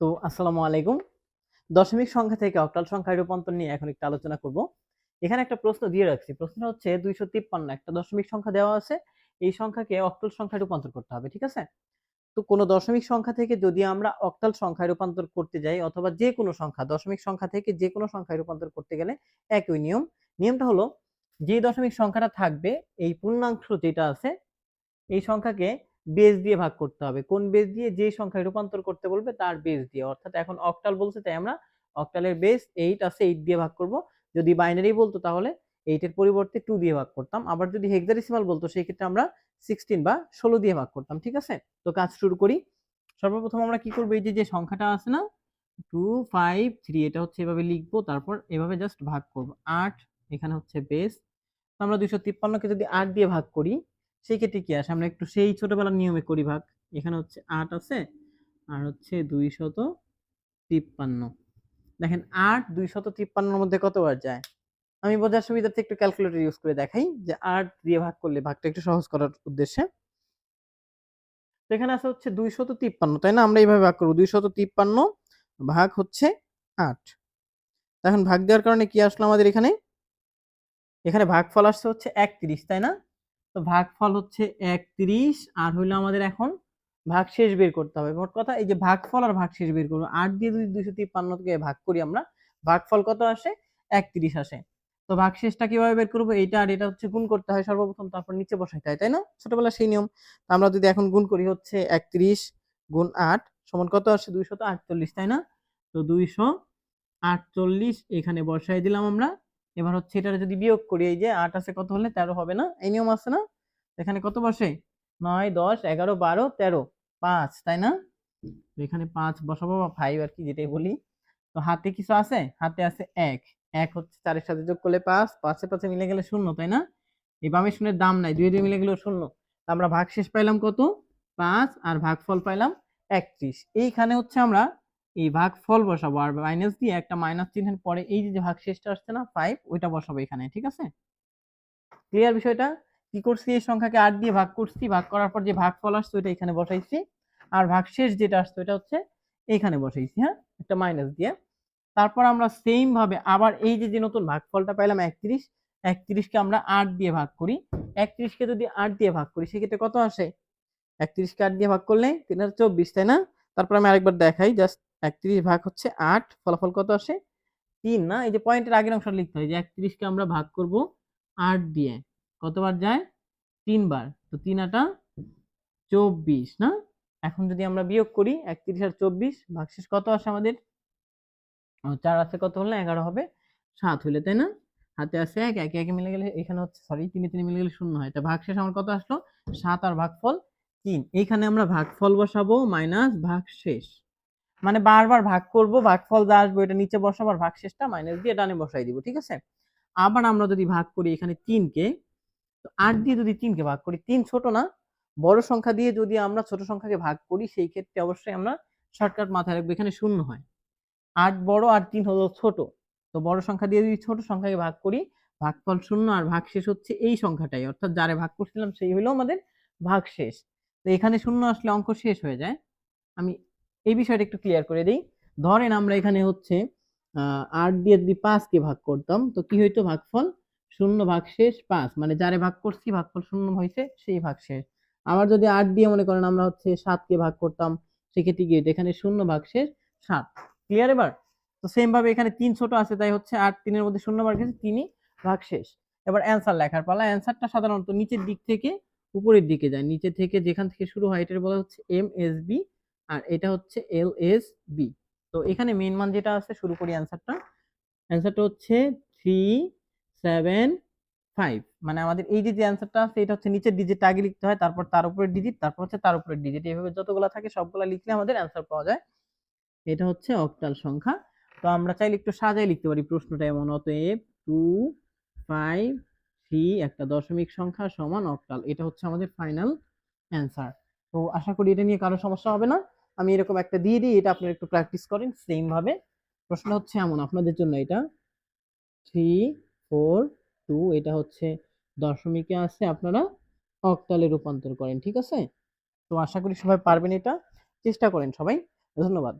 তো আসসালামু আলাইকুম। দশমিক সংখ্যা থেকে অক্টাল সংখ্যায় রূপান্তর নিয়ে এখন একটু আলোচনা করব। এখানে একটা প্রশ্ন দিয়ে রাখছি। প্রশ্নটা হচ্ছে ২৫৩ একটা দশমিক সংখ্যা দেওয়া আছে। এই সংখ্যাকে অক্টাল সংখ্যায় রূপান্তর করতে হবে। ঠিক আছে? তো কোনো দশমিক সংখ্যা থেকে যদি আমরা অক্টাল সংখ্যায় রূপান্তর করতে যাই অথবা যেকোনো সংখ্যা দশমিক সংখ্যা থেকে যেকোনো সংখ্যায় রূপান্তর করতে গেলে একই নিয়ম। নিয়মটা হলো যে দশমিক সংখ্যাটা থাকবে এই পূর্ণাংশ যেটা আছে এই সংখ্যাকে বেস দিয়ে ভাগ করতে হবে। কোন বেস দিয়ে? যে সংখ্যায় রূপান্তর করতে বলবে তার বেস দিয়ে। অর্থাৎ এখন অক্টাল বলছে তাই আমরা অক্টালের বেস 8 আছে 8 দিয়ে ভাগ করব। যদি বাইনারি বলতো তাহলে 8 এর পরিবর্তে 2 দিয়ে ভাগ করতাম। আবার যদি হেক্সাডেসিমাল বলতো সেই ক্ষেত্রে আমরা 16 বা 16 দিয়ে ভাগ করতাম। ঠিক আছে? তো কাজ শুরু করি। সর্বপ্রথম আমরা কি করব, এই যে সংখ্যাটা আছে না 253 এটা হচ্ছে এভাবে লিখবো, তারপর এভাবে জাস্ট ভাগ করব। 8 এখানে হচ্ছে বেস। তো আমরা 253 কে যদি 8 দিয়ে ভাগ করি সেই ক্ষেত্রে কি আসে? আমরা একটু সেই ছোটবেলার নিয়মে করি ভাগ। এখানে হচ্ছে 8 আছে আর হচ্ছে 253। দেখেন 8 253 এর মধ্যে কতবার যায়? আমি বোঝার সুবিধার্থে একটু ক্যালকুলেটর ইউজ করে দেখাই যে 8 দিয়ে ভাগ করলে ভাগটা একটু সহজ করার উদ্দেশ্যে। তো এখানে আছে হচ্ছে 253, তাই না? আমরা এইভাবে ভাগ করব 253 ভাগ হচ্ছে 8। এখন ভাগ দেওয়ার কারণে কি আসলো আমাদের এখানে? এখানে ভাগফল আসছে হচ্ছে 31, তাই না? তো ভাগফল হচ্ছে 31 আর হইলো আমাদের এখন ভাগশেষ বের করতে হবে। মোট কথা এই যে ভাগফল আর ভাগশেষ বের করব। 8 দিয়ে যদি 253 কে ভাগ করি আমরা, ভাগফল কত আসে? 31 আসে। তো ভাগশেষটা কিভাবে বের করব? এইটা আর এটা হচ্ছে গুণ করতে হয় সর্বপ্রথম, তারপর নিচে বসাইতে হয়, তাই না? ছোটবেলার সেই নিয়ম। তো আমরা যদি এখন গুণ করি হচ্ছে 31 গুণ 8 সমান কত আসে? 248, তাই না? তো 248 এখানে বসাই দিলাম আমরা। এবার হচ্ছে এটারে যদি বিয়োগ করি, এই যে 8 আছে কত হলে 13 হবে না? এই নিয়ম আছে না? এখানে কত বসে? 9 10 11 12 13 5, তাই না? তো এখানে 5 বসাবো বা 5 আর কি যেটাই বলি। তো হাতে কিছু আছে? হাতে আছে 1। 1 হচ্ছে 4 এর সাথে যোগ করলে 5, 5 এ 5 মিলে গেলে 0, তাই না? এই বামে শূন্যের দাম নাই, 2 দিয়ে মিলে গেলেও 0। তো আমরা ভাগশেষ পাইলাম কত? 5 আর ভাগফল পাইলাম 31। এইখানে হচ্ছে আমরা এই ভাগফল বসাবো আর মাইনাস দিয়ে একটা মাইনাস চিহ্নের পরে এই যে ভাগশেষটা আসছে না 5, ওইটা বসাবো এখানে। ঠিক আছে? ক্লিয়ার বিষয়টা? কি করছি? এই সংখ্যাকে 8 দিয়ে ভাগ করছি, ভাগ করার পর যে ভাগফল আসছে ওইটা এখানে বসাইছি আর ভাগশেষ যেটা আসছে ওটা হচ্ছে এইখানে বসাইছি, হ্যাঁ, একটা মাইনাস দিয়ে। তারপর আমরা সেম ভাবে আবার এই যে নতুন ভাগফলটা পাইলাম 31, 31 কে আমরা 8 দিয়ে ভাগ করি। 31 কে যদি 8 দিয়ে ভাগ করি সেক্ষেত্রে কত আসে? 31 কে 8 দিয়ে ভাগ করলে 3 আর 24, তাই না? তারপর আমি আরেকবার দেখাই, জাস্ট 31 ভাগ হচ্ছে 8, ফলাফল কত আসে? 3 না? এই যে পয়েন্টের আগের অংশটা লিখতে হয় যে 31 কে আমরা ভাগ করব 8 দিয়ে। কতবার যায়? 3 বার। তো 3 আটা 24, না? এখন যদি আমরা বিয়োগ করি 31 আর 24 ভাগশেষ কত আসে আমাদের? 4 আছে কত হলে 11 হবে? 7 হইলে, তাই না? হাতে আছে 1, 1 1 মিলে গেলে এখানে হচ্ছে সরি 3 3 মিলে গেলে 0 হয়। তা ভাগশেষ আমার কত আসলো? 7 আর ভাগফল 3। এইখানে আমরা ভাগফল বসাবো মাইনাস ভাগশেষ। মানে বারবার ভাগ করব, ভাগফল যা আসবে এটা নিচে বসাবো আর ভাগশেষটা মাইনাস দিয়ে ডানে বসাই দিব। ঠিক আছে? আবার আমরা যদি ভাগ করি এখানে 3 কে, তো 8 দিয়ে যদি 3 কে ভাগ করি, 3 ছোট না? বড় সংখ্যা দিয়ে যদি আমরা ছোট সংখ্যাকে ভাগ করি সেই ক্ষেত্রে অবশ্যই আমরা শর্টকাট মাথায় রাখবো, এখানে 0 হয়। 8 বড় আর 3 হলো ছোট। তো বড় সংখ্যা দিয়ে যদি ছোট সংখ্যাকে ভাগ করি, ভাগফল 0 আর ভাগশেষ হচ্ছে এই সংখ্যাটাই। অর্থাৎ যারে ভাগ করছিলাম সেই হলো আমাদের ভাগশেষ। তো এখানে 0 আসলে অঙ্ক শেষ হয়ে যায়। আমি এই বিষয়টা একটু ক্লিয়ার করে দেই। ধরেন আমরা এখানে হচ্ছে 8 দিয়ে যদি 5 কে ভাগ করতাম তো কি হইতো? ভাগফল 0 ভাগশেষ 5, মানে যারে ভাগ করছি ভাগফল 0 হইছে সেই ভাগশেষ। আবার যদি 8 দিয়ে মনে করেন আমরা হচ্ছে 7 কে ভাগ করতাম সেক্ষেত্রে কি হইতো? এখানে 0 ভাগশেষ 7। ক্লিয়ার এবার? তো সেম ভাবে এখানে 3 ছোট আছে তাই হচ্ছে 8 3 এর মধ্যে 0 বার গেছে 3ই ভাগশেষ। এবার অ্যানসার লেখার পালা। অ্যানসারটা সাধারণত নিচের দিক থেকে উপরের দিকে যায়। নিচে থেকে যেখান থেকে শুরু হয় এটার বলা হচ্ছে এমএসবি আর এটা হচ্ছে এলএসবি। তো এখানে মেইন মান যেটা আছে শুরু করি অ্যানসারটা। অ্যানসারটা হচ্ছে 375। মানে আমাদের এই যে অ্যানসারটা আছে এটা হচ্ছে নিচের ডিজিটটা আগে লিখতে হয়, তারপর তার উপরের ডিজিট, তারপর হচ্ছে তার উপরের ডিজিট। এইভাবে যতগুলো থাকে সবগুলো লিখলে আমাদের অ্যানসার পাওয়া যায়। এটা হচ্ছে অক্টাল সংখ্যা। তো আমরা চাইলে একটু সাজায় লিখতে পারি প্রশ্নটা এমন, অতএব 253 একটা দশমিক সংখ্যা সমান অক্টাল। এটা হচ্ছে আমাদের ফাইনাল অ্যান্সার। তো আশা করি এটা নিয়ে কারো সমস্যা হবে না। আমি এরকম একটা দিয়ে দিই, এটা আপনারা একটু প্র্যাকটিস করেন সেম ভাবে। প্রশ্ন হচ্ছে এমন আপনাদের জন্য, এটা 342 এটা হচ্ছে দশমিকে আছে, আপনারা অক্টালে রূপান্তর করেন। ঠিক আছে? তো আশা করি সবাই পারবেন, এটা চেষ্টা করেন সবাই। ধন্যবাদ।